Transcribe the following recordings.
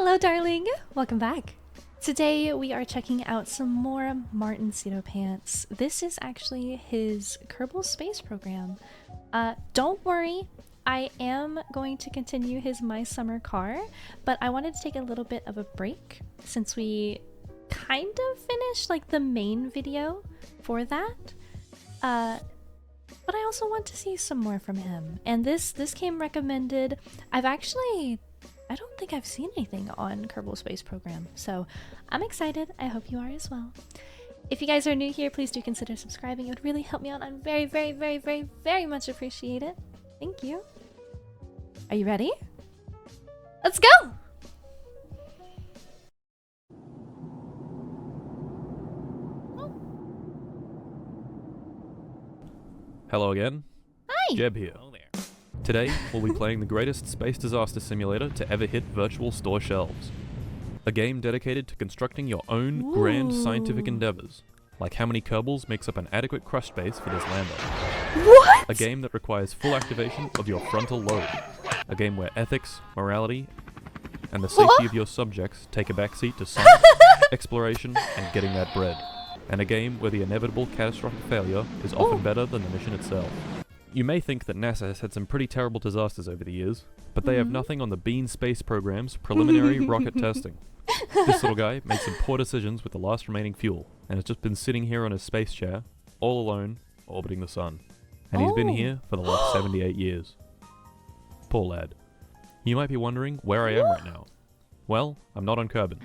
Hello, darling. Welcome back. Today we are checking out some more martincitopants. This is actually his Kerbal Space Program. Don't worry, I am going to continue his My Summer Car, but I wanted to take a little bit of a break since we kind of finished like the main video for that. But I also want to see some more from him. And this came recommended. I don't think I've seen anything on Kerbal Space Program, so I'm excited. I hope you are as well. If you guys are new here, please do consider subscribing. It would really help me out. I'm very, very, very, very, very much appreciate it. Thank you. Are you ready? Let's go! Hello again. Hi! Jeb here. Today, we'll be playing the greatest space disaster simulator to ever hit virtual store shelves. A game dedicated to constructing your own grand scientific endeavors, like how many Kerbals makes up an adequate crush space for this lander. What? A game that requires full activation of your frontal lobe. A game where ethics, morality, and the safety of your subjects take a backseat to science, exploration, and getting that bread. And a game where the inevitable catastrophic failure is often better than the mission itself. You may think that NASA has had some pretty terrible disasters over the years, but they have nothing on the Bean space program's preliminary rocket testing. This little guy made some poor decisions with the last remaining fuel, and has just been sitting here on his space chair, all alone, orbiting the sun. And he's been here for the last 78 years. Poor lad. You might be wondering where I am right now. Well, I'm not on Kerbin.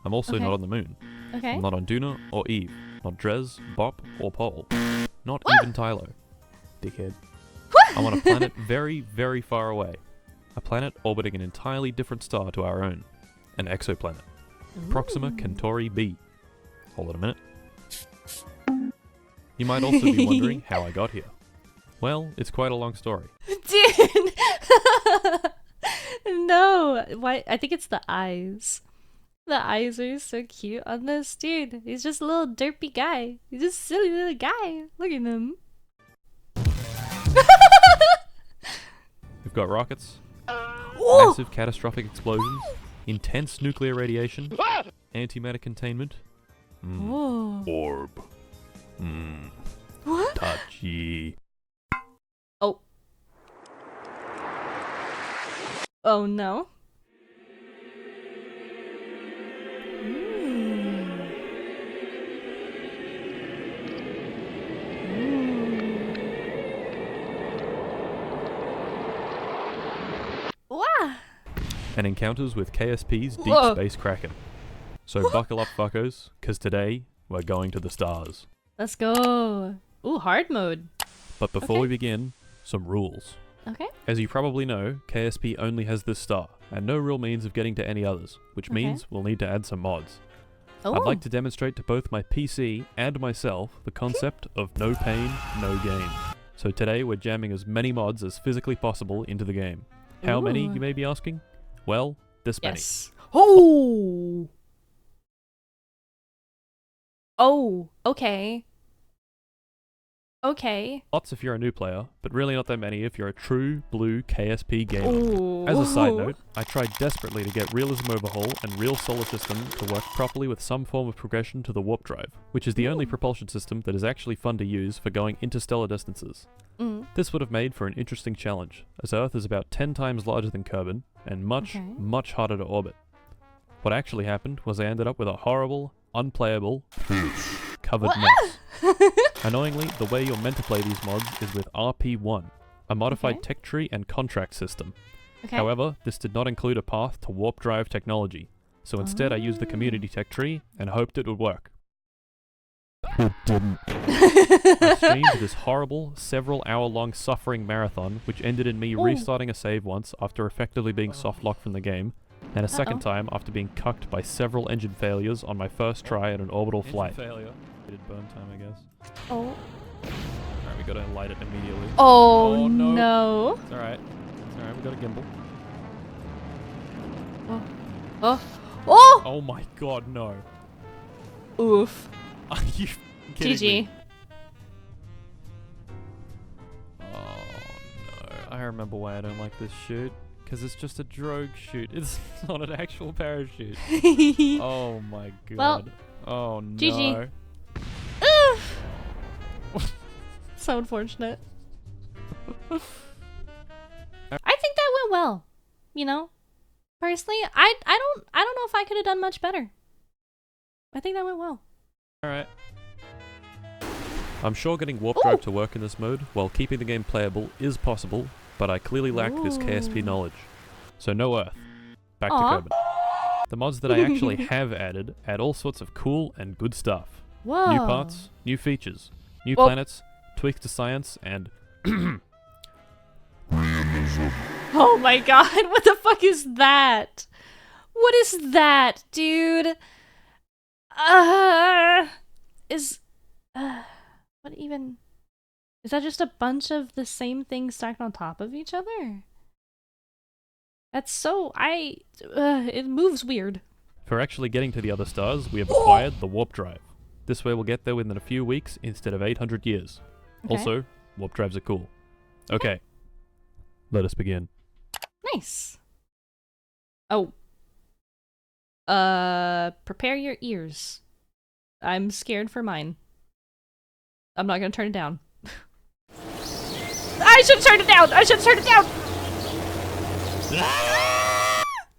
I'm also not on the moon. I'm not on Duna or Eve. Not Drez, Bop, or Pole. Not even Tylo. Dickhead. I'm on a planet very, very far away. A planet orbiting an entirely different star to our own. An exoplanet. Proxima Centauri b. Hold on a minute. You might also be wondering how I got here. Well, it's quite a long story. Dude! No! Why? I think it's the eyes. The eyes are so cute on this dude. He's just a little derpy guy. He's just a silly little guy. Look at him. We've got rockets, massive catastrophic explosions, intense nuclear radiation, antimatter containment, orb, What? touchy. Oh. Oh no. And encounters with KSP's Deep Space Kraken. So buckle up, fuckos, cause today we're going to the stars. Let's go. Ooh, hard mode. But before we begin, some rules. Okay. As you probably know, KSP only has this star, and no real means of getting to any others, which means we'll need to add some mods. I'd like to demonstrate to both my PC and myself the concept of no pain, no gain. So today we're jamming as many mods as physically possible into the game. How many, you may be asking? Well, this many. Oh! Oh, okay. Okay. Lots if you're a new player, but really not that many if you're a true blue KSP gamer. Ooh. As a side note, I tried desperately to get Realism Overhaul and Real Solar System to work properly with some form of progression to the warp drive, which is the only propulsion system that is actually fun to use for going interstellar distances. This would have made for an interesting challenge, as Earth is about 10 times larger than Kerbin, and much, much harder to orbit. What actually happened was I ended up with a horrible, unplayable, covered mess. Annoyingly, the way you're meant to play these mods is with RP1, a modified tech tree and contract system. However, this did not include a path to warp drive technology, so instead I used the community tech tree and hoped it would work. It didn't. I streamed this horrible, several-hour-long suffering marathon, which ended in me restarting a save once after effectively being soft-locked from the game, and a second time after being cucked by several engine failures on my first try at an orbital flight. Failure. It did burn time, I guess. Oh. Alright, we gotta light it immediately. Oh no. It's alright. It's alright, we got a gimbal. Oh my god, no. Oof. Are you kidding me? Oh no. I remember why I don't like this shit. because it's just a drogue chute. It's not an actual parachute. Oh my god. Well, oh no. GG. So unfortunate. I think that went well. You know? Personally, I don't know if I could have done much better. I think that went well. Alright. I'm sure getting warp drive to work in this mode while keeping the game playable is possible, but I clearly lack this KSP knowledge. So no Earth. Back to Kerbal. The mods that I actually have added add all sorts of cool and good stuff. Whoa. New parts, new features, new planets, tweaks to science, and oh my god, what the fuck is that? What is that, dude? What even? Is that just a bunch of the same things stacked on top of each other? That's so, it moves weird. for actually getting to the other stars, we have acquired the warp drive. This way we'll get there within a few weeks instead of 800 years. Okay. Also, warp drives are cool. Okay, let us begin. Nice. Oh. Prepare your ears. I'm scared for mine. I'm not gonna turn it down. I should turn it down! I should turn it down!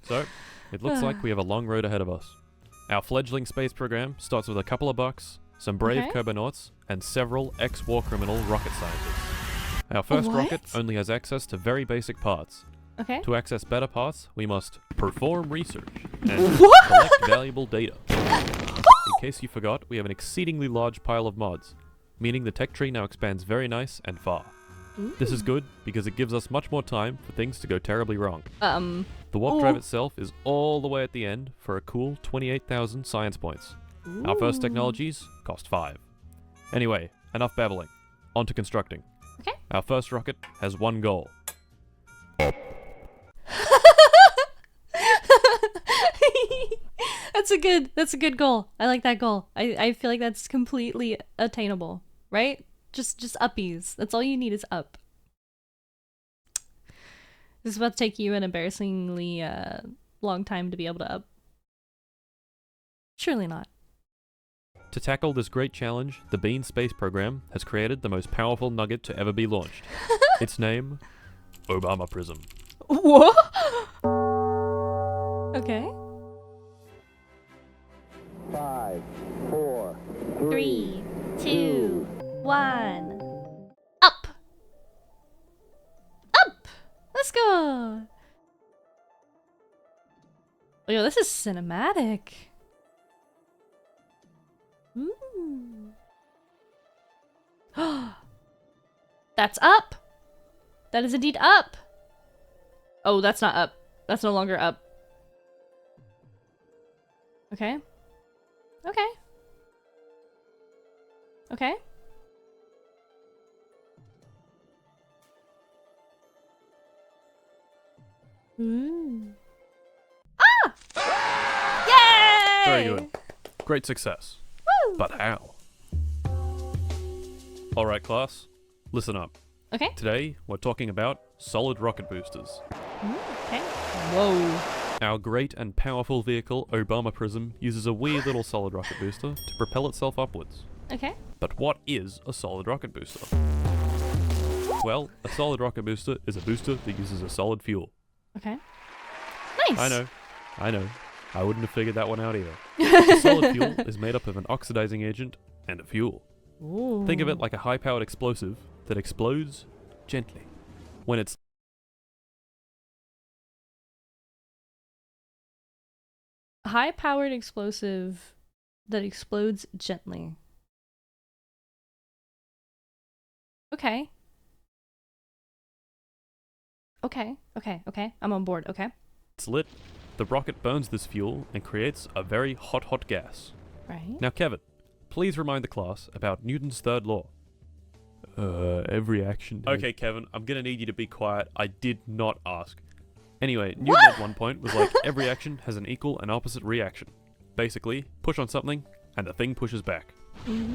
So, it looks like we have a long road ahead of us. Our fledgling space program starts with a couple of bucks, some brave Kerbonauts, and several ex-war criminal rocket scientists. Our first rocket only has access to very basic parts. Okay. To access better parts, we must perform research and collect valuable data. In case you forgot, we have an exceedingly large pile of mods, meaning the tech tree now expands very nice and far. This is good because it gives us much more time for things to go terribly wrong. The warp drive itself is all the way at the end for a cool 28,000 science points. Our first technologies cost 5. Anyway, enough babbling. On to constructing. Okay. Our first rocket has one goal. That's a good goal. I like that goal. I feel like that's completely attainable, right? Just uppies. That's all you need is up. This is about to take you an embarrassingly long time to be able to up. Surely not. To tackle this great challenge, the Bean space program has created the most powerful nugget to ever be launched. Its name, Obama Prism. What? Okay. 5, 4, 3, 2, 1. Up! Up! Let's go! Oh, yo, this is cinematic. Ooh. That's up! That is indeed up! Oh, that's not up. That's no longer up. Okay. Okay. Okay. Ooh. Ah! Yay! Very good. Great success. Woo! But how? Alright class, listen up. Okay. Today, we're talking about solid rocket boosters. Okay. Whoa. Our great and powerful vehicle, Obama Prism, uses a weird little solid rocket booster to propel itself upwards. Okay. But what is a solid rocket booster? Well, a solid rocket booster is a booster that uses a solid fuel. Okay. Nice. I know. I wouldn't have figured that one out either. A solid fuel is made up of an oxidizing agent and a fuel. Ooh. Think of it like a high-powered explosive that explodes gently when it's high-powered explosive that explodes gently. Okay. Okay. I'm on board. Okay. It's lit. The rocket burns this fuel and creates a very hot gas. Right. Now, Kevin, please remind the class about Newton's third law. Every action... Okay, Kevin, I'm gonna need you to be quiet. I did not ask. Anyway, Newton at one point was like, every action has an equal and opposite reaction. Basically, push on something, and the thing pushes back.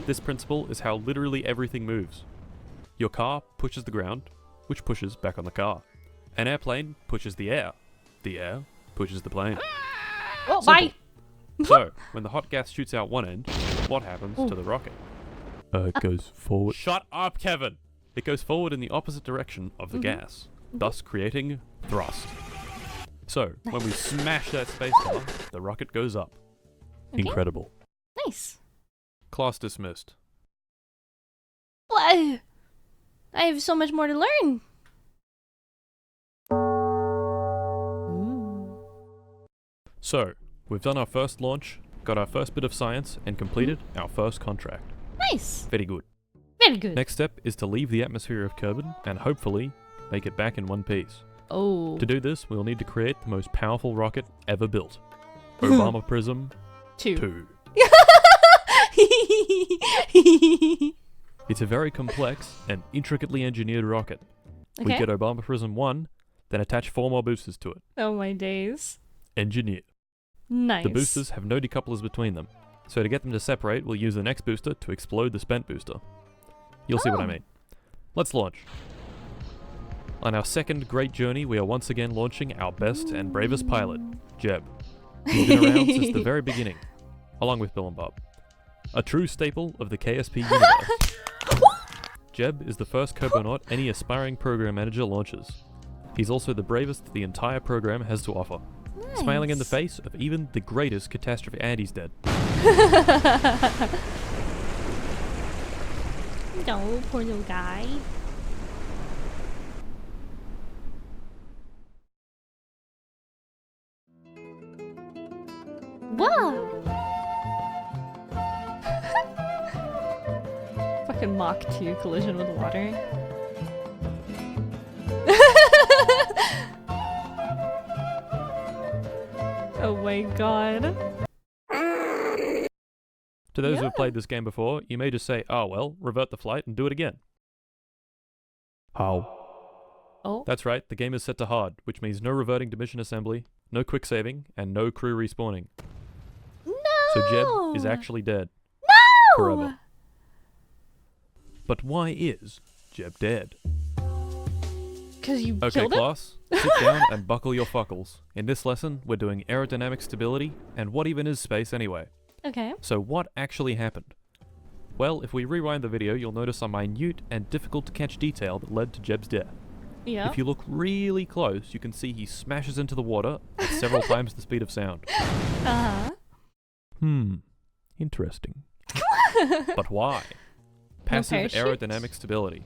This principle is how literally everything moves. Your car pushes the ground, which pushes back on the car. An airplane pushes the air. The air pushes the plane. Oh, Simple. bye. So, when the hot gas shoots out one end, what happens to the rocket? It goes forward. Shut up, Kevin! It goes forward in the opposite direction of the gas, thus creating thrust. So, when we smash that spacebar, the rocket goes up. Okay. Incredible. Nice. Class dismissed. Whoa! I have so much more to learn. Ooh. So, we've done our first launch, got our first bit of science, and completed our first contract. Nice. Very good. Very good. Next step is to leave the atmosphere of Kerbal and hopefully make it back in one piece. Oh. To do this, we'll need to create the most powerful rocket ever built. Obama Prism 2. It's a very complex and intricately engineered rocket. We Okay. get Obama Prism 1, then attach 4 more boosters to it. Oh my days. Engineer. Nice. The boosters have no decouplers between them, so to get them to separate, we'll use the next booster to explode the spent booster. You'll see what I mean. Let's launch. On our second great journey, we are once again launching our best and bravest pilot, Jeb. He's been around since the very beginning, along with Bill and Bob. A true staple of the KSP universe. Jeb is the first Kerbonaut any aspiring program manager launches. He's also the bravest the entire program has to offer. Nice. Smiling in the face of even the greatest catastrophe, and he's dead. No, poor little guy. Whoa! Fucking Mach 2 collision with water. Oh my god. To those who have played this game before, you may just say, oh well, revert the flight and do it again. How? Oh. That's right, the game is set to hard, which means no reverting to mission assembly, no quick saving, and no crew respawning. No! So Jeb is actually dead. No! Forever. But why is Jeb dead? Because you Okay, killed him? class, sit down and buckle your fuckles. In this lesson, we're doing aerodynamic stability, and what even is space anyway? Okay. So what actually happened? Well, if we rewind the video, you'll notice a minute and difficult to catch detail that led to Jeb's death. Yeah. If you look really close, you can see he smashes into the water at several times the speed of sound. Uh-huh. Interesting. But why? Passive parachute? aerodynamic stability.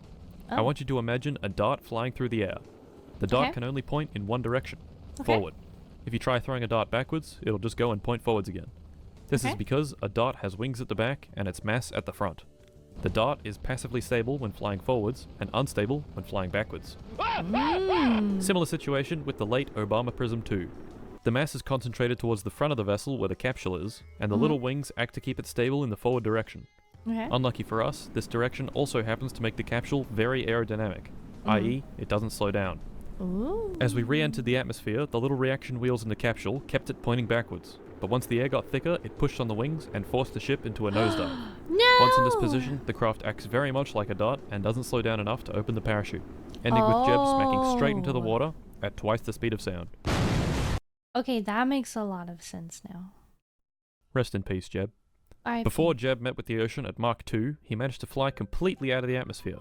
I Oh. want you to imagine a dart flying through the air. The dart Okay. can only point in one direction, Okay. forward. If you try throwing a dart backwards, it'll just go and point forwards again. This is Okay. because a dart has wings at the back and its mass at the front. The dart is passively stable when flying forwards and unstable when flying backwards. Similar situation with the late Obama Prism 2. The mass is concentrated towards the front of the vessel where the capsule is, and the little wings act to keep it stable in the forward direction. Okay. Unlucky for us, this direction also happens to make the capsule very aerodynamic, i.e. it doesn't slow down. Ooh. As we re-entered the atmosphere, the little reaction wheels in the capsule kept it pointing backwards, but once the air got thicker, it pushed on the wings and forced the ship into a nosedive. No! Once in this position, the craft acts very much like a dart and doesn't slow down enough to open the parachute, ending with Jeb smacking straight into the Oh. water at twice the speed of sound. Okay, that makes a lot of sense now. Rest in peace, Jeb. Alright. Before Jeb met with the ocean at Mach 2, he managed to fly completely out of the atmosphere,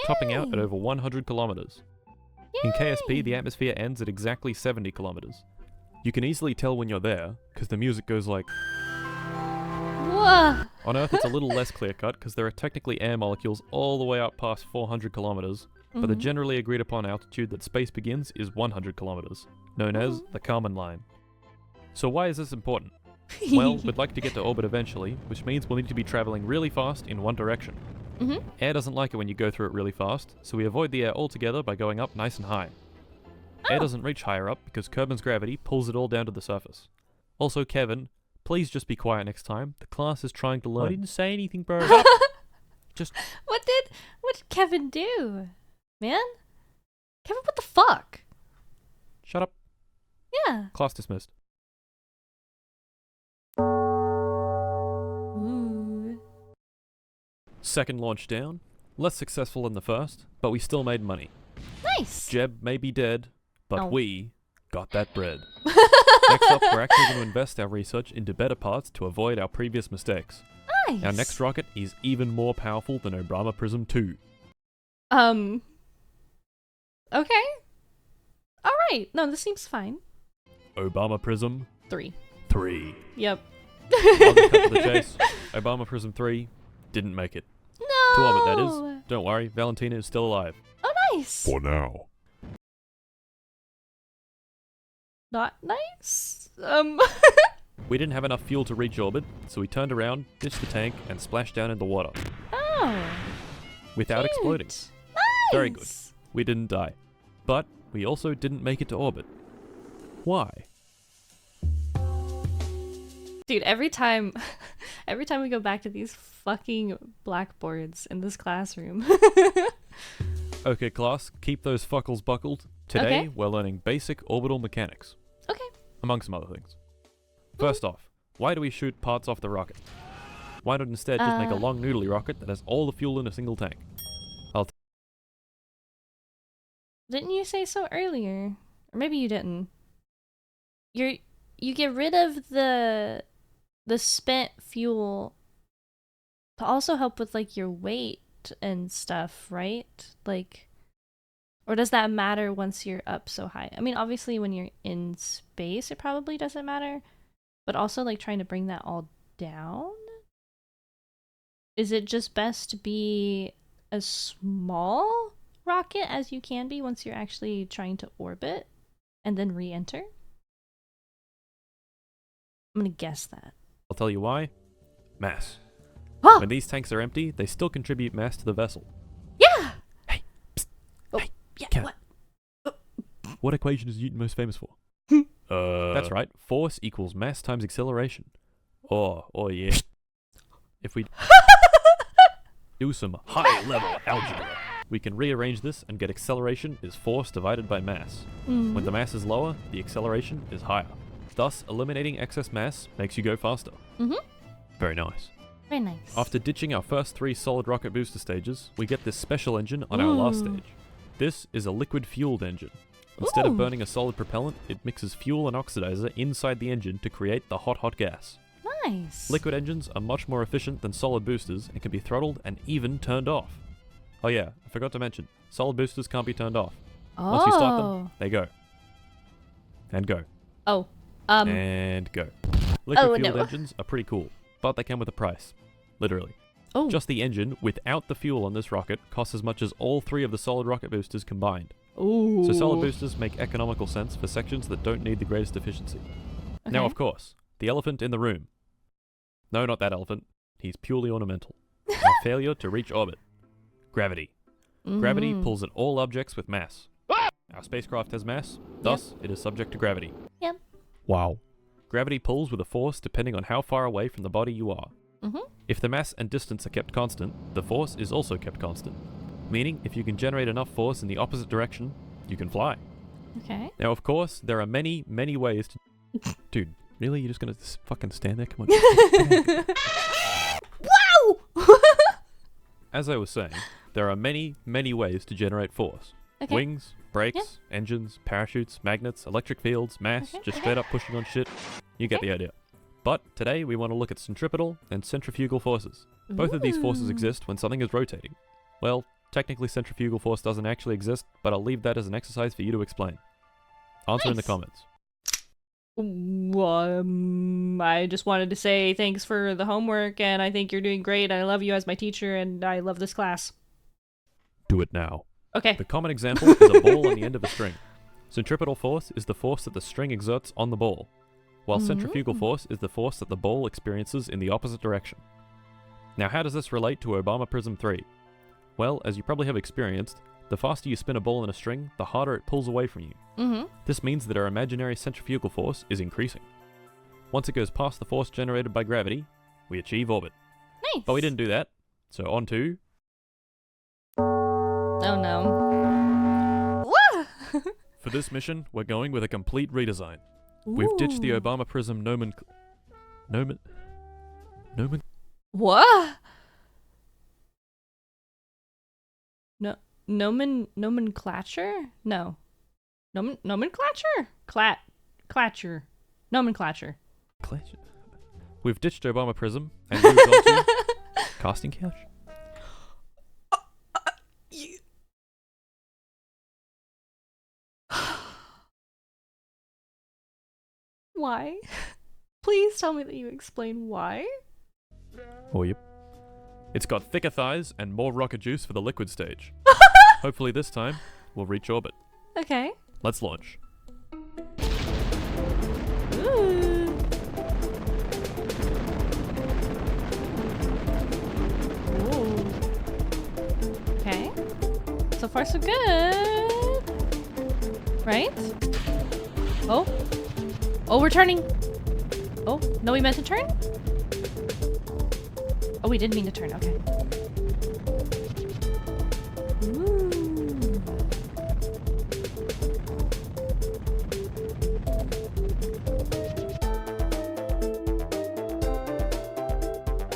topping out at over 100 kilometers. In KSP, the atmosphere ends at exactly 70 kilometers. You can easily tell when you're there, because the music goes like... Whoa! On Earth, it's a little less clear-cut, because there are technically air molecules all the way up past 400 kilometers, but the generally agreed upon altitude that space begins is 100 kilometers, known as the Kármán line. So why is this important? Well, we'd like to get to orbit eventually, which means we'll need to be traveling really fast in one direction. Air doesn't like it when you go through it really fast, so we avoid the air altogether by going up nice and high. Air doesn't reach higher up because Kerban's gravity pulls it all down to the surface. Also, Kevin, please just be quiet next time. The class is trying to learn. I didn't say anything, bro. Just... What did Kevin do? Man? Kevin, what the fuck? Shut up. Yeah. Class dismissed. Ooh. Second launch down. Less successful than the first, but we still made money. Nice. Jeb may be dead, But Oh. we got that bread. Next up, we're actually going to invest our research into better parts to avoid our previous mistakes. Nice. Our next rocket is even more powerful than Obama Prism 2. Okay. All right. No, this seems fine. Obama Prism 3. 3. Yep. I'll just cut to the chase. Obama Prism 3 didn't make it. No. To orbit, that is. Don't worry, Valentina is still alive. Oh, nice. For now. Not nice. We didn't have enough fuel to reach orbit, so we turned around, ditched the tank, and splashed down in the water. Oh. Without Cute. exploding. Nice. Very good. We didn't die. But we also didn't make it to orbit. Why? Dude, every time we go back to these fucking blackboards in this classroom. Okay, class, keep those fuckles buckled. Today, Okay. we're learning basic orbital mechanics. Okay. Among some other things. First off, why do we shoot parts off the rocket? Why not instead just make a long noodly rocket that has all the fuel in a single tank? Didn't you say so earlier? Or maybe you didn't. You get rid of the spent fuel to also help with like your weight and stuff, right? Like, or does that matter once you're up so high? I mean, obviously when you're in space it probably doesn't matter, but also like trying to bring that all down? Is it just best to be as small rocket as you can be once you're actually trying to orbit and then re-enter? I'm gonna guess that. I'll tell you why. Mass. Oh! When these tanks are empty, they still contribute mass to the vessel. Yeah! Hey, psst, Oh, hey, yeah, Kat. what? What equation is Newton most famous for? That's right. Force equals mass times acceleration. Oh yeah. If we do some high-level algebra, we can rearrange this and get acceleration is force divided by mass. When the mass is lower, the acceleration is higher. Thus, eliminating excess mass makes you go faster. Very nice. Very nice. After ditching our first 3 solid rocket booster stages, we get this special engine on our last stage. This is a liquid-fueled engine. Instead of burning a solid propellant, it mixes fuel and oxidizer inside the engine to create the hot gas. Nice. Liquid engines are much more efficient than solid boosters and can be throttled and even turned off. Oh yeah, I forgot to mention, solid boosters can't be turned off. Once you start them, they go. And go. Oh. And go. Liquid-fueled no. engines are pretty cool, but they come with a price. Literally. Oh. Just the engine, without the fuel on this rocket, costs as much as all 3 of the solid rocket boosters combined. Ooh. So solid boosters make economical sense for sections that don't need the greatest efficiency. Now, of course, the elephant in the room. No, not that elephant. He's purely ornamental. Our failure to reach orbit. Gravity. Gravity pulls at all objects with mass. Our spacecraft has mass, thus it is subject to gravity. Yep. Wow. Gravity pulls with a force depending on how far away from the body you are. If the mass and distance are kept constant, the force is also kept constant. Meaning, if you can generate enough force in the opposite direction, you can fly. Okay. Now, of course, there are many, many ways to... Dude, really? You're just gonna fucking stand there? Come on. Wow! As I was saying, there are many, many ways to generate force. Okay. Wings, brakes, engines, parachutes, magnets, electric fields, mass, just straight up pushing on shit. You get the idea. But today we want to look at centripetal and centrifugal forces. Both of these forces exist when something is rotating. Well, technically centrifugal force doesn't actually exist, but I'll leave that as an exercise for you to explain. Answer in the Nice. comments. I just wanted to say thanks for the homework, and I think you're doing great. I love you as my teacher, and I love this class. Do it now. Okay. The common example is a ball on the end of a string. Centripetal force is the force that the string exerts on the ball, while centrifugal force is the force that the ball experiences in the opposite direction. Now, how does this relate to Obama Prism 3? Well, as you probably have experienced, the faster you spin a ball in a string, the harder it pulls away from you. This means that our imaginary centrifugal force is increasing. Once it goes past the force generated by gravity, we achieve orbit. Nice. But we didn't do that, so on to... Oh no. Wah! For this mission, we're going with a complete redesign. We've ditched the Obama Prism What? No, nomenclature? No. Nomenclature? Clatcher. Nomenclature. We've ditched Obama Prism and moved on to casting couch. Why? Please tell me that you explain why. Oh, yep. It's got thicker thighs and more rocket juice for the liquid stage. Hopefully this time, we'll reach orbit. Okay. Let's launch. Ooh. Ooh. Okay. So far so good. Right? Oh. Oh, we're turning. Oh, no, we meant to turn? Oh, we didn't mean to turn. Okay. Ooh.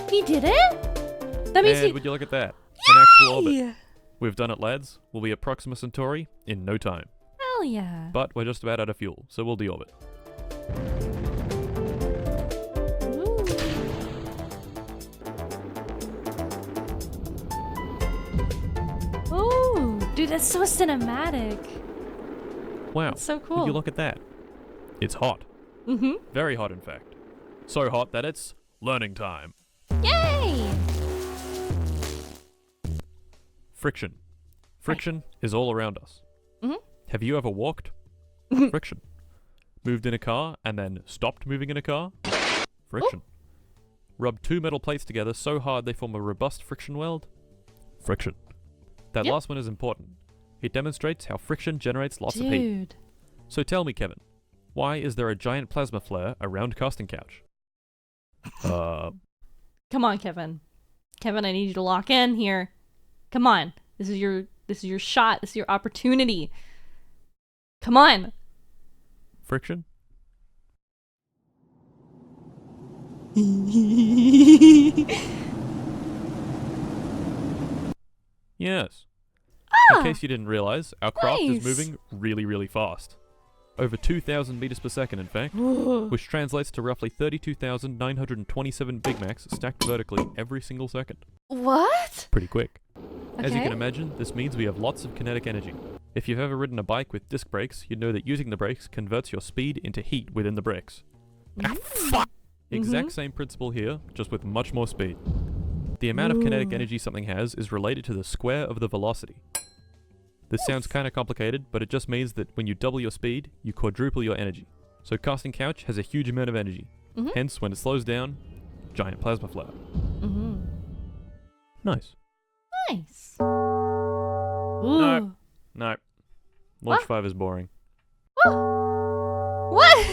He did it? That means And he... would you look at that? An actual orbit. Yay! We've done it, lads. We'll be at Proxima Centauri in no time. Hell yeah. But we're just about out of fuel, so we'll deorbit. Ooh, dude, that's so cinematic. Wow. That's so Would cool. you look at that? It's hot. Mm-hmm. Very hot, in fact. So hot that it's learning time. Yay! Friction. Friction is all around us. Mhm. Have you ever walked? Friction. Moved in a car and then stopped moving in a car? Friction. Rub two metal plates together so hard they form a robust friction weld? Friction. That Yep. last one is important. It demonstrates how friction generates lots of heat. Dude. So tell me, Kevin, why is there a giant plasma flare around casting couch? Come on, Kevin. Kevin, I need you to lock in here. Come on. This is your shot. This is your opportunity. Come on. Friction? Yes. In case you didn't realize, our craft Nice. is moving really, really fast. Over 2,000 meters per second, in fact, which translates to roughly 32,927 Big Macs stacked vertically every single second. What? Pretty quick. As you Okay. can imagine, this means we have lots of kinetic energy. If you've ever ridden a bike with disc brakes, you'd know that using the brakes converts your speed into heat within the brakes. Ah, fuck! Exact same principle here, just with much more speed. The amount of kinetic Ooh. energy something has is related to the square of the velocity. This sounds kind of complicated, but it just means that when you double your speed, you quadruple your energy. So casting couch has a huge amount of energy. Mhm. Hence, when it slows down, giant plasma flare. Mm-hmm. Nice. Nice. Ooh. No. Launch What? 5 is boring. What?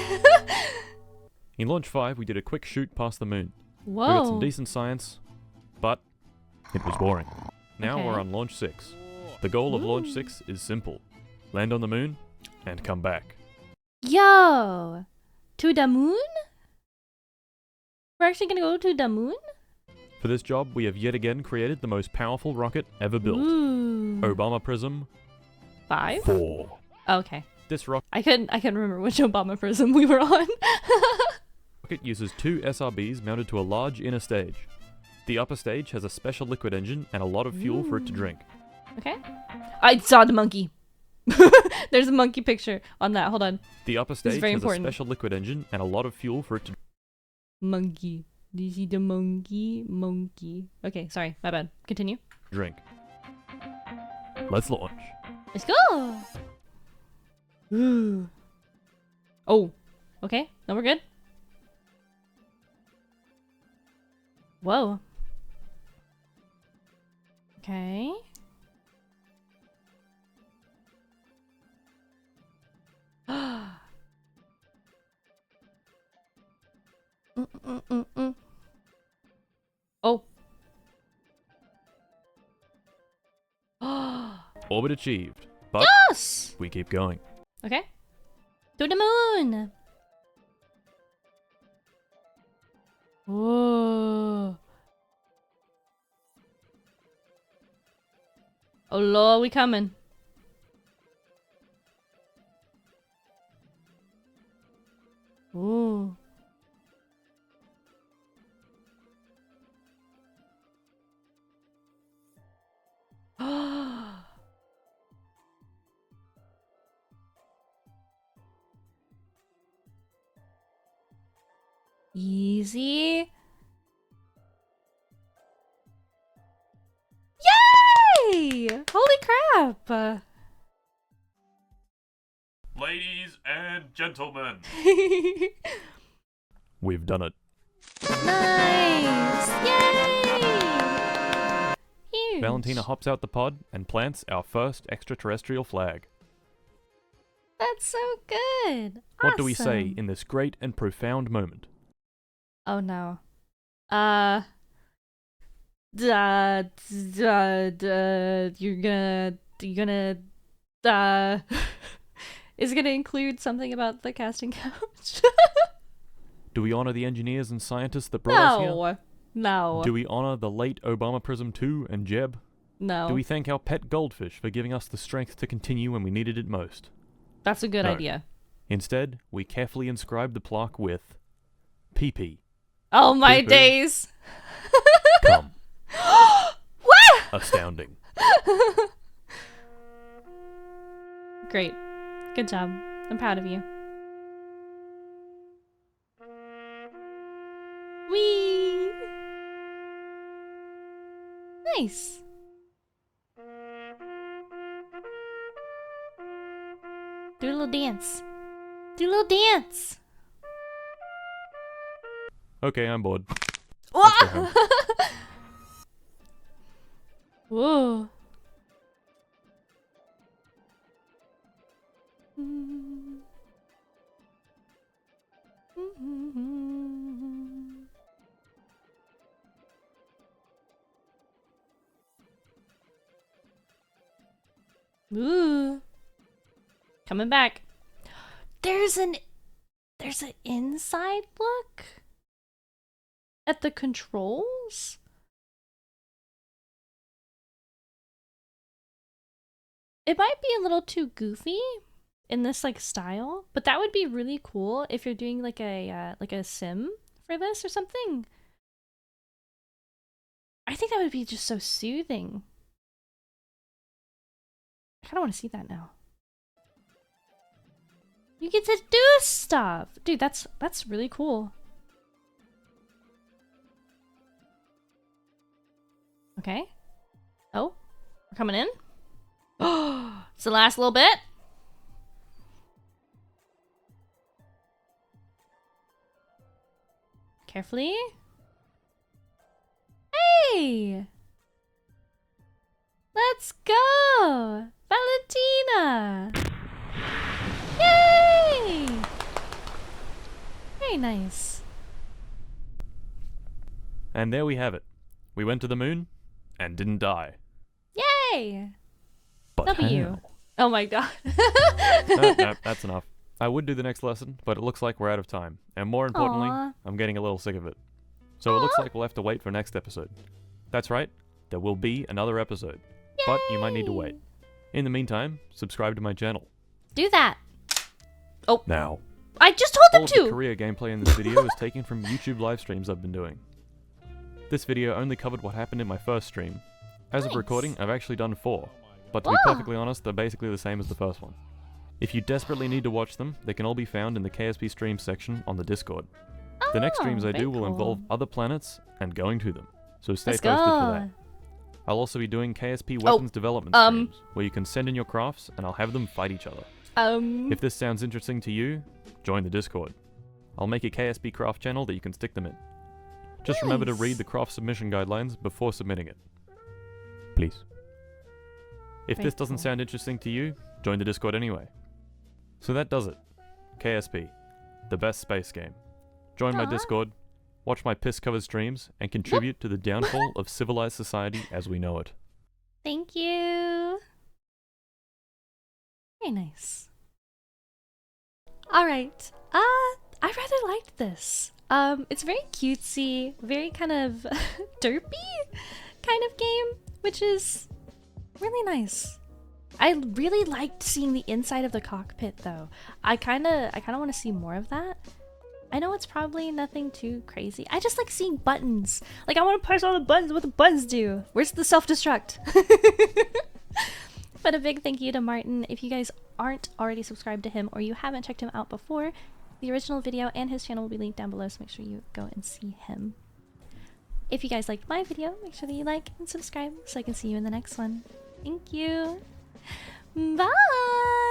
In Launch 5, we did a quick shoot past the moon. Whoa. We got some decent science, but it was boring. Now Okay. we're on Launch 6. The goal of Launch Ooh. 6 is simple. Land on the moon, and come back. Yo. To the moon? We're actually gonna go to the moon? For this job, we have yet again created the most powerful rocket ever built. Ooh. Obama Prism 5? 4. Okay. This rocket I couldn't remember which Obama prism we were on. uses two SRBs mounted to a large inner stage. The upper stage has a special liquid engine and a lot of fuel for it to drink. Okay. I saw the monkey. There's a monkey picture on that. Hold on. The upper stage very has important. a special liquid engine and a lot of fuel for it to Monkey. Do you see the monkey? Monkey. Okay, sorry. My bad. Continue. drink. Let's launch. Let's go. Ooh. Oh. Okay. No, we're good. Whoa. Okay. Oh. Orbit achieved. But Yes! we keep going. Okay. To the moon! Whoa. Oh lord, we coming. Easy. Yay! Holy crap! Ladies and gentlemen, we've done it. Nice! Yay! Huge. Valentina hops out the pod and plants our first extraterrestrial flag. That's so good. What do we say Awesome. in this great and profound moment? Oh no. You're gonna, is it gonna include something about the casting couch? Do we honor the engineers and scientists that brought us here? No. No. Do we honor the late Obama Prism 2 and Jeb? No. Do we thank our pet goldfish for giving us the strength to continue when we needed it most? That's a good No. idea. Instead, we carefully inscribed the plaque with PP. Oh my Poo-poo. days. Come. What? Astounding. Great. Good job. I'm proud of you. Whee! Nice. Do a little dance. Do a little dance. Okay, I'm bored. Whoa! go home. Whoa. Ooh. Coming back. There's an inside look at the controls. It might be a little too goofy in this like style, but that would be really cool if you're doing like a sim for this or something. I think that would be just so soothing. I kind of want to see that now. You get to do stuff, dude. That's really cool. Okay. Oh, we're coming in. Oh, it's the last little bit. Carefully. Hey! Let's go! Valentina! Yay! Very nice. And there we have it. We went to the moon and didn't die. Yay! But W. how? Oh my god. No, that's enough. I would do the next lesson, but it looks like we're out of time. And more importantly, Aw. I'm getting a little sick of it. So it looks Aw. like we'll have to wait for next episode. That's right, there will be another episode. But you might need to wait. In the meantime, subscribe to my channel. Do that. Oh, Now. I just told All them of the to! career gameplay in this video is taken from YouTube live streams I've been doing. This video only covered what happened in my first stream. As of Nice. recording, I've actually done 4. But to be Wow. perfectly honest, they're basically the same as the first one. If you desperately need to watch them, they can all be found in the KSP streams section on the Discord. The next streams I very do will cool. involve other planets and going to them, so stay Let's posted go. for that. I'll also be doing KSP weapons development streams, where you can send in your crafts and I'll have them fight each other. If this sounds interesting to you, join the Discord. I'll make a KSP craft channel that you can stick them in. Just remember to read Nice. the craft submission guidelines before submitting it. Please. If Very this doesn't cool. sound interesting to you, join the Discord anyway. So that does it. KSP, the best space game. Join my Aw. Discord, watch my piss-covered streams, and contribute to the downfall of civilized society as we know it. Thank you. Very nice. Alright. I rather liked this. It's very cutesy, very kind of derpy kind of game, which is really nice. I really liked seeing the inside of the cockpit though. I kinda want to see more of that. I know it's probably nothing too crazy. I just like seeing buttons. Like I want to press all the buttons, what the buttons do. Where's the self-destruct? But a big thank you to Martin. If you guys aren't already subscribed to him or you haven't checked him out before, The original video and his channel will be linked down below, so make sure you go and see him. If you guys liked my video, make sure that you like and subscribe so I can see you in the next one. Thank you. Bye!